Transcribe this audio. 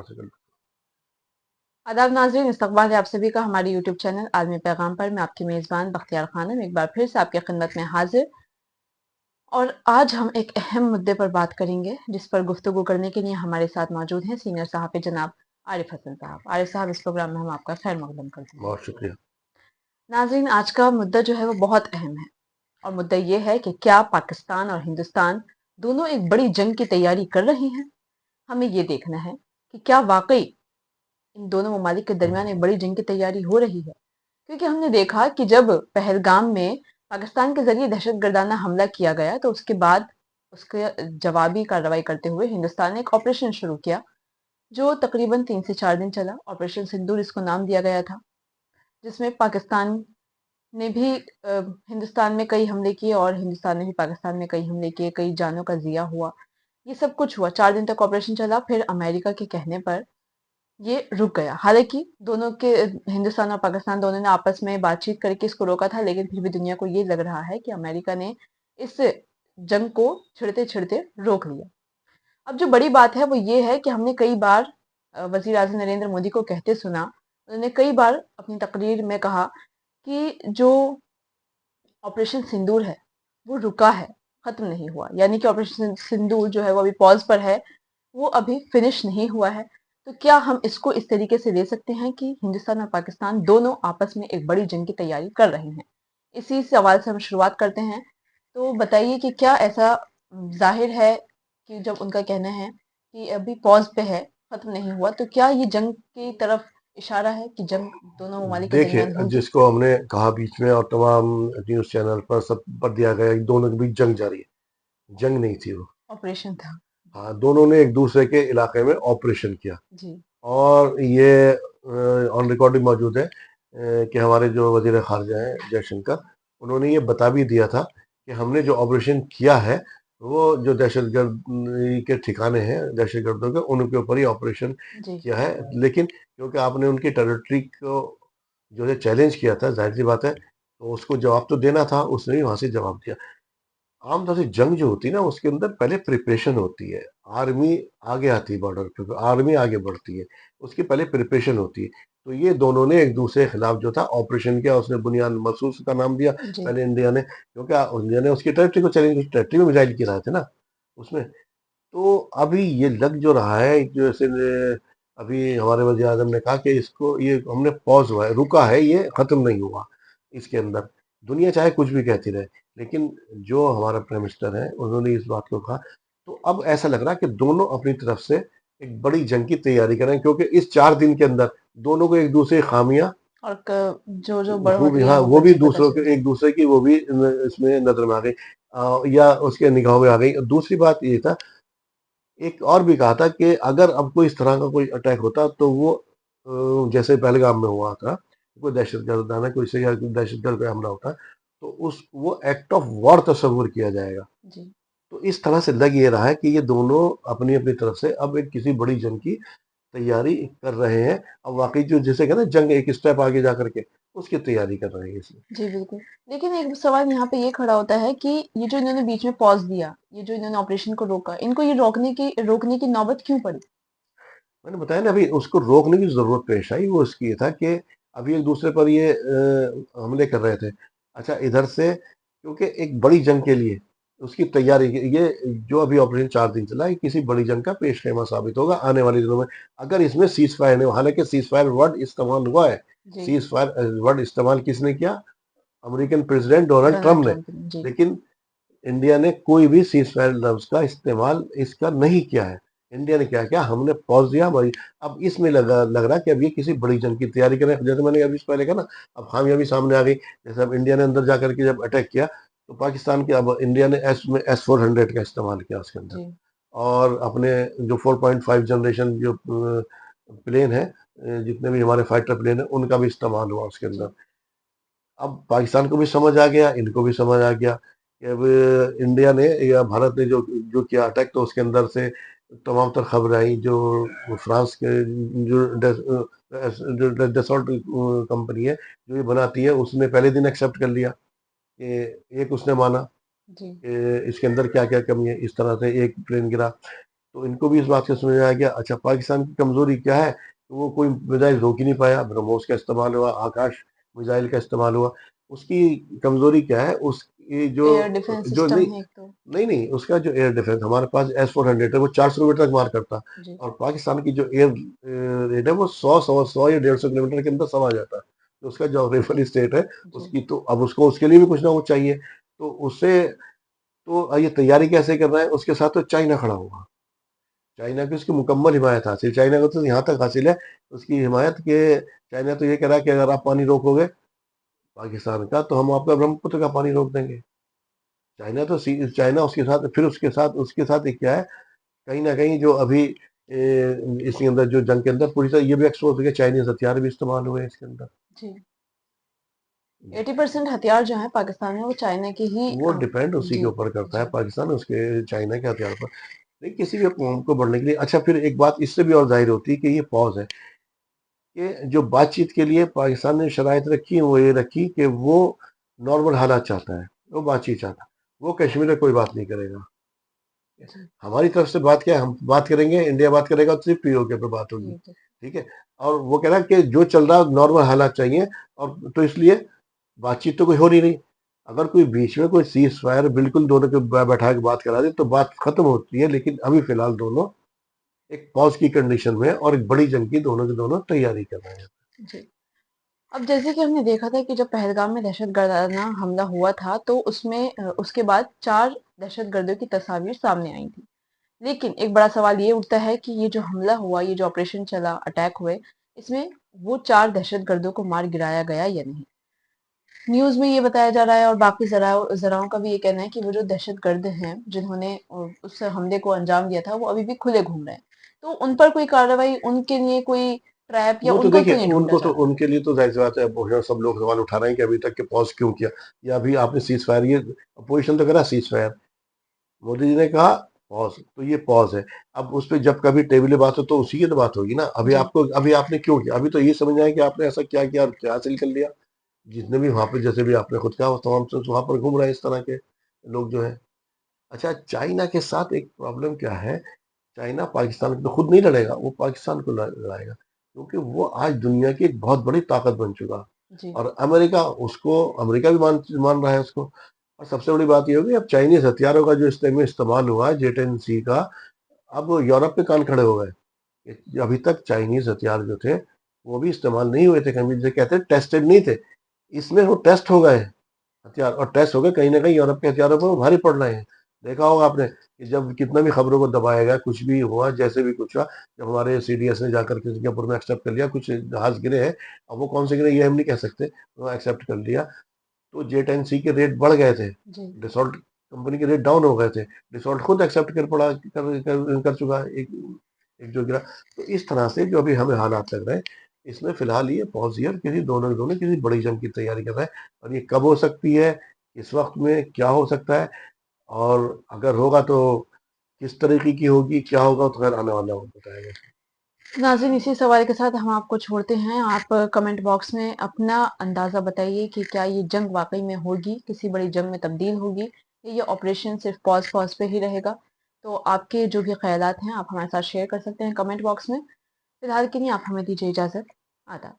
से कर। आदाब नाज़रीन, इस्तकबाल है आप सभी का हमारे यूट्यूब चैनल आलमी पैगाम पर। मैं आपकी मेज़बान बख्तियार खानम एक बार फिर से आपकी खिदमत में हाजिर। और आज हम एक अहम मुद्दे पर बात करेंगे, जिस पर गुफ्तगू करने के लिए हमारे साथ मौजूद हैं सीनियर सहाफ़ी जनाब आरिफ हसन साहब। आरिफ साहब, इस प्रोग्राम में हम आपका खैर मकदम करते हैं। बहुत शुक्रिया। नाज़रीन, आज का मुद्दा जो है वो बहुत अहम है, और मुद्दा ये है कि क्या पाकिस्तान और हिंदुस्तान दोनों एक बड़ी जंग की तैयारी कर रहे हैं। हमें ये देखना है कि क्या वाकई इन दोनों ममालिक के दरमियान एक बड़ी जंग की तैयारी हो रही है। क्योंकि हमने देखा कि जब पहलगाम में पाकिस्तान के जरिए दहशतगर्दाना हमला किया गया, तो उसके बाद उसके जवाबी कार्रवाई करते हुए हिंदुस्तान ने एक ऑपरेशन शुरू किया, जो तकरीबन 3 से 4 दिन चला। ऑपरेशन सिंदूर इसको नाम दिया गया था, जिसमें पाकिस्तान ने भी हिंदुस्तान में कई हमले किए, और हिंदुस्तान ने भी पाकिस्तान में कई हमले किए, कई जानों का जिया हुआ। ये सब कुछ हुआ, 4 दिन तक ऑपरेशन चला। फिर अमेरिका के कहने पर ये रुक गया। हालांकि दोनों के हिंदुस्तान और पाकिस्तान दोनों ने आपस में बातचीत करके इसको रोका था, लेकिन फिर भी दुनिया को ये लग रहा है कि अमेरिका ने इस जंग को छिड़ते छिड़ते रोक लिया। अब जो बड़ी बात है वो ये है कि हमने कई बार वजीर आजम नरेंद्र मोदी को कहते सुना। उन्होंने कई बार अपनी तकरीर में कहा कि जो ऑपरेशन सिंदूर है वो रुका है, खत्म नहीं हुआ। यानी कि ऑपरेशन सिंदूर जो है वो अभी पॉज पर है, वो अभी फिनिश नहीं हुआ है। तो क्या हम इसको इस तरीके से ले सकते हैं कि हिंदुस्तान और पाकिस्तान दोनों आपस में एक बड़ी जंग की तैयारी कर रहे हैं? इसी सवाल से हम शुरुआत करते हैं। तो बताइए कि क्या ऐसा जाहिर है कि जब उनका कहना है कि अभी पॉज पे है, खत्म नहीं हुआ, तो क्या ये जंग की तरफ इशारा है कि जंग दोनों ममालिक के देखिए, दरमियान होगी? जिसको हमने कहा बीच में और तमाम न्यूज चैनल पर सब पर दिया गया कि दोनों के बीच जंग जारी है, जंग नहीं थी वो। ऑपरेशन था। हाँ, दोनों ने एक दूसरे के इलाके में ऑपरेशन किया। जी। और ये ऑन रिकॉर्डिंग मौजूद है कि हमारे जो वजीर खारजा हैं जयशंकर, उन्होंने ये बता भी दिया था कि हमने जो ऑपरेशन किया है वो जो दहशतगर्द के ठिकाने हैं दहशतगर्दों के, उनके ऊपर ही ऑपरेशन जी। किया है। लेकिन क्योंकि आपने उनकी टेरिटरी को जो है चैलेंज किया था, जाहिर सी बात है, तो उसको जवाब तो देना था, उसने भी वहां से जवाब दिया। आमतौर से जंग जो होती है ना, उसके अंदर पहले प्रिपरेशन होती है। आर्मी आगे आती है बॉर्डर पे, आर्मी आगे बढ़ती है, उसकी पहले प्रिपरेशन होती है। तो ये दोनों ने एक दूसरे के खिलाफ जो था ऑपरेशन किया। उसने बुनियाद मखसूस का नाम दिया जी। पहले इंडिया ने, क्योंकि इंडिया ने उसकी टेरिटरी को चैलेंज, टेरिटरी में मिसाइल गिराए थे ना उसमें। तो अभी ये लग जो रहा है, जैसे अभी हमारे वज़ीर आज़म ने कहा कि इसको ये हमने पॉज़ हुआ है, रुका है, ये ख़त्म नहीं हुआ। इसके अंदर दुनिया चाहे कुछ भी कहती रहे, लेकिन जो हमारा प्राइम मिनिस्टर है, उन्होंने इस बात को कहा। तो अब ऐसा लग रहा है कि दोनों अपनी तरफ से एक बड़ी जंग की तैयारी कर रहे हैं, क्योंकि इस 4 दिन के अंदर दोनों को एक दूसरे की खामियाँ और जो जो खूब, बढ़ोतरियां हाँ, हैं वो वो भी अच्छी पता दूसरों चल के, रही एक दूसरे की वो भी इसमें नज़र में आ गई, या उसके निगाहों में आ गई। दूसरी बात ये था, एक और भी कहा था कि अगर अब कोई इस तरह का कोई अटैक होता तो वो जैसे पहलगाम में हुआ था, कोई दहशतगर्दाना कोई से या दहशतगर्द पे हमला होता, तो उस वो एक्ट ऑफ वॉर तस्वुर किया जाएगा। है। जी। तो इस तरह से लग ये रहा है कि ये दोनों अपनी अपनी तरफ से अब एक किसी बड़ी जंग की तैयारी कर रहे हैं। अब वाकई जो जिसे कहते हैं जंग एक स्टेप आगे जा करके, उसकी तैयारी कर रहे हैं इसमें। जी, बिल्कुल। लेकिन एक सवाल यहाँ पे ये खड़ा होता है कि ये जो इन्होंने बीच में पॉज़ दिया, ये जो इन्होंने ऑपरेशन को रोका, इनको ये रोकने की नौबत क्यों पड़ी? मैंने बताया ना, अभी उसको रोकने की जरूरत पेश आई, वो इसकी ये था कि अभी एक दूसरे पर ये हमले कर रहे थे। अच्छा, इधर से क्योंकि एक बड़ी जंग के लिए उसकी तैयारी ये जो अभी ऑपरेशन 4 दिन चला, ये किसी बड़ी जंग का पेशखेमा साबित होगा आने वाले दिनों में, अगर इसमें सीज फायर नहीं। हालांकि सीज फायर वर्ड इस्तेमाल हुआ है। जी। सीज फायर वर्ड इस्तेमाल किसने किया? American president Donald Donald Trump ने। ट्रंप ने। जी। लेकिन इंडिया ने कोई भी सीज फायर लफ्ज का इस्तेमाल इसका नहीं किया है। इंडिया ने क्या किया, हमने पॉज दिया हमारी। अब इसमें लग रहा है कि अब ये किसी बड़ी जंग की तैयारी करें, जैसे मैंने अभी इससे पहले कहा ना। अब खामियां भी सामने आ गई। जैसे अब इंडिया ने अंदर जाकर के जब अटैक किया, तो पाकिस्तान के, अब इंडिया ने S-400 का इस्तेमाल किया उसके अंदर। जी। और अपने जो 4.5 जनरेशन जो प्लेन है, जितने भी हमारे फाइटर प्लेन है, उनका भी इस्तेमाल हुआ उसके अंदर। जी। अब पाकिस्तान को भी समझ आ गया, इनको भी समझ आ गया कि अब इंडिया ने या भारत ने जो जो किया अटैक, तो उसके अंदर से तमाम तर खबर आई। जो फ्रांस के जो डसॉल्ट कंपनी है जो ये बनाती है, उसने पहले दिन एक्सेप्ट कर लिया कि एक उसने माना जी। कि इसके अंदर क्या क्या कमी है। इस तरह से एक प्लेन गिरा। तो इनको भी इस बात से समझ में आ गया, अच्छा पाकिस्तान की कमज़ोरी क्या है? तो वो कोई मिसाइल रोक ही नहीं पाया, ब्रह्मोस का इस्तेमाल हुआ, आकाश मिसाइल का इस्तेमाल हुआ। उसकी कमज़ोरी क्या है? उसकी जो एयर डिफेंस जो सिस्टम नहीं, है एक तो। नहीं, उसका जो एयर डिफेंस हमारे पास S-400 है, वो 400 मीटर तक मार करता है, जी, और पाकिस्तान की जो एयर रेट है वो 100 या 150 किलोमीटर के अंदर समा जाता है। तो उसका जो रेफरी स्टेट है, जी, उसकी तो अब उसको उसके लिए भी कुछ ना कुछ चाहिए। तो उससे तो ये तैयारी कैसे कर रहा है? उसके साथ तो चाइना खड़ा हुआ। चाइना की उसकी मुकम्मल हिमायत हासिल, चाइना को तो यहाँ तक हासिल है उसकी हिमायत कि चाइना तो ये कह रहा है कि अगर आप पानी रोकोगे पाकिस्तान का, तो हम आपका ब्रह्मपुत्र का पानी रोक देंगे। चाइना तो चाइना उसके साथ, फिर उसके साथ एक क्या है, कहीं ना कहीं जो अभी इसके अंदर जो जंग के अंदर पूरी तरह ये भी एक्सपोज हो गया, चाइनीज हथियार भी इस्तेमाल हुए हैं इसके अंदर। जी। 80% हथियार जो हैं पाकिस्तान में वो चाइना के ही वो डिपेंड उसी के जी, ऊपर करता है, जी, पाकिस्तान उसके चाइना के हथियार पर। लेकिन किसी भी कौम को बढ़ने के लिए, अच्छा फिर एक बात इससे भी और जाहिर होती है कि ये पॉज है, कि जो बातचीत के लिए पाकिस्तान ने शराइत रखी वो ये रखी कि वो नॉर्मल हालात चाहता है, वो बातचीत चाहता है, वो कश्मीर में कोई बात नहीं करेगा। जी, हमारी तरफ से बात क्या है, हम बात करेंगे, इंडिया बात करेगा तो सिर्फ पीओके पे बात होगी। जी, जी, ठीक है, और वो कह रहा है कि जो चल रहा है नॉर्मल हालात चाहिए, और तो इसलिए बातचीत तो कोई हो नहीं रही। अगर कोई बीच में कोई सीज फायर बिल्कुल दोनों को बैठा के बात करा दे तो बात खत्म होती है, लेकिन अभी फिलहाल दोनों एक पॉज की कंडीशन में है और एक बड़ी जंग की दोनों के दोनों तैयारी कर रहे हैं। जी। अब जैसे कि हमने देखा था कि जब पहलगाम में दहशतगर्दाना हमला हुआ था तो उसमें उसके बाद 4 दहशतगर्दों की तस्वीर सामने आई थी। लेकिन एक बड़ा सवाल ये उठता है कि ये जो हमला हुआ, ये जो ऑपरेशन चला, अटैक हुए, इसमें वो 4 दहशतगर्दों को मार गिराया गया या नहीं? न्यूज़ में ये बताया जा रहा है और बाकी ज़राओं का भी ये कहना है कि वो जो दहशतगर्द हैं, जिन्होंने उस हमले को अंजाम दिया था, वो अभी भी खुले घूम रहे हैं। तो उन पर कोई कार्रवाई, उनके लिए कोई ट्रैप या वो तो उनको देखिए, क्यों नहीं ढूँढा उनको जा तो रहा? उनके लिए तो जाहिर सी बात है, बहुत सब लोग सवाल उठा रहे हैं कि अभी तक के पॉज क्यों किया, या अभी आपने सीज फायर, ये अपोजिशन तो करा सीज फायर, मोदी जी ने कहा पॉज, तो ये पॉज है। अब उस पर जब कभी टेबल बात हो तो उसी की तो बात होगी ना। जी, अभी आपने क्यों किया? अभी तो ये समझ आए कि आपने ऐसा क्या किया और क्या हासिल कर लिया। जितने भी वहां पे, जैसे भी आपने खुद कहा, वो तमाम से वहां पर घूम रहे हैं इस तरह के लोग जो है। अच्छा, चाइना के साथ एक प्रॉब्लम क्या है, चाइना पाकिस्तान पे तो खुद नहीं लड़ेगा, वो पाकिस्तान को लड़ाएगा, क्योंकि वो आज दुनिया की एक बहुत बड़ी ताकत बन चुका। जी, और अमेरिका भी मान रहा है उसको। और सबसे बड़ी बात ये होगी, अब चाइनीज हथियारों का जो इस्तेमाल हुआ है, J-10C का, अब यूरोप पे कान खड़े हो गए कि अभी तक चाइनीज हथियार जो थे वो भी इस्तेमाल नहीं हुए थे, कभी जो कहते हैं टेस्टेड नहीं थे, इसमें वो टेस्ट हो गए हथियार, और टेस्ट हो गए, कहीं ना कहीं यूरोप के हथियारों पर वो भारी पड़ रहे हैं। देखा होगा आपने कि जब कितना भी खबरों को दबाया गया, कुछ भी हुआ, जैसे भी कुछ हुआ, जब हमारे CDS ने जाकर के सिंगापुर में एक्सेप्ट कर लिया, कुछ जहाज गिरे हैं, अब वो कौन से गिरे ये हम नहीं कह सकते, वो एक्सेप्ट कर लिया, तो J-10C के रेट बढ़ गए थे, जी। डिसॉल्ट कंपनी के रेट डाउन हो गए थे, डिसॉल्ट खुद एक्सेप्ट कर चुका है, एक जो गिरा। तो इस तरह से जो अभी हमें हालात लग रहे हैं, इसमें फिलहाल ये पॉज ईयर किसी दोनों के दोनों किसी बड़ी जंग की तैयारी कर रहे हैं, और ये कब हो सकती है, इस वक्त में क्या हो सकता है, और अगर होगा तो किस तरीके की होगी, क्या होगा, तो खैर आने वाला वक्त बताएगा। नाज़रीन, इसी सवाल के साथ हम आपको छोड़ते हैं। आप कमेंट बॉक्स में अपना अंदाज़ा बताइए कि क्या ये जंग वाक़ई में होगी, किसी बड़ी जंग में तब्दील होगी या ये ऑपरेशन सिर्फ़ पॉज़ पे ही रहेगा? तो आपके जो भी ख़यालात हैं, आप हमारे साथ शेयर कर सकते हैं कमेंट बॉक्स में। फ़िलहाल के लिए आप हमें दीजिए इजाज़त। आदाब।